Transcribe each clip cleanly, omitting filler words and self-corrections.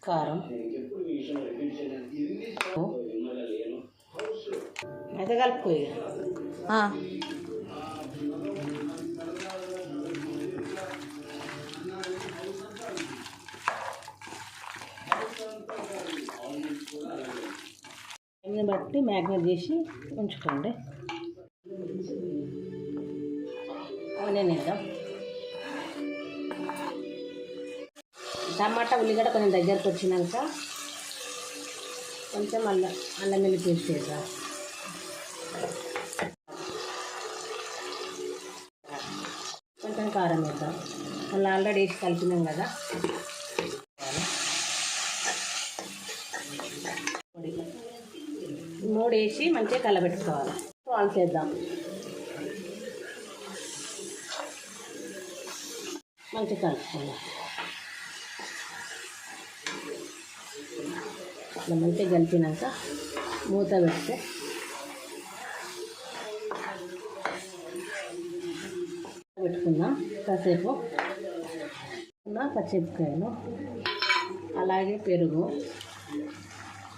కారం అయితే కలుపుకో. టైంని బట్టి మ్యాగ్నేట్ చేసి ఉంచుకోండి. ఆనియన్ వేద్దాం. టమాటా ఉల్లిగడ్డ కొంచెం దగ్గరకు వచ్చినాక కొంచెం అల్లం వెల్లుల్లి పేస్ట్ వేద్దాం. కొంచెం కారం వేద్దాం. మళ్ళీ ఆల్రెడీ వేసి కలిపినాం కదా. మూడు వేసి మంచిగా కలబెట్టుకోవాలి. ప్రాన్స్ వేద్దాం. మంచిగా కలుపుకోవాలి. ఇట్లా మంచిగా కలిపినాక మూత పెడితే పెట్టుకుందాం. కాసేపు పచ్చిమిరపకాయలు అలాగే పెరుగు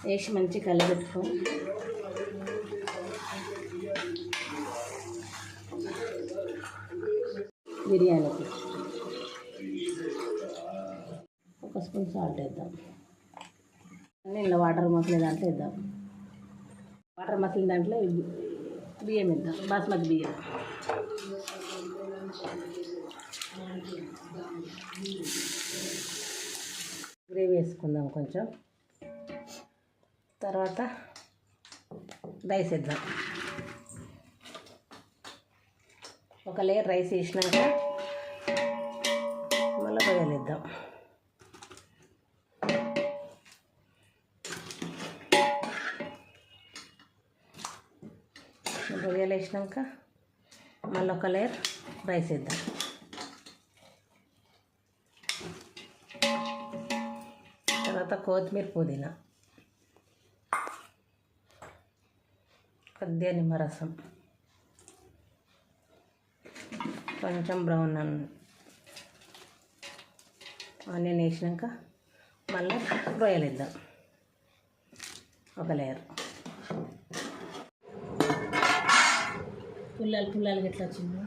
వేసి మంచి కలబెట్టుకొని బిర్యానీకి ఒక స్పూన్ సాల్ట్ వేద్దాం. ఇలా వాటర్ మసాలా దాంట్లో వేద్దాం. వాటర్ మసాలా దాంట్లో బియ్యం వేద్దాం. బాస్మతి బియ్యం. గ్రేవీ వేసుకుందాం కొంచెం. తర్వాత రైస్ వేద్దాం. ఒక లేయర్ రైస్ వేసినాక మళ్ళీ రొయ్యలు వేద్దాం. రొయ్యలు వేసినాక మళ్ళీ ఒక లేయర్ రైస్ వేద్దాం. తర్వాత కొత్తిమీర పుదీనా కొద్దిగా నిమ్మరసం కొంచెం బ్రౌన్ ఆనియన్ వేసినాక మళ్ళీ రొయ్యలు వేద్దాం ఒక లేయర్. పుల్లలు ఎట్లా వచ్చిందో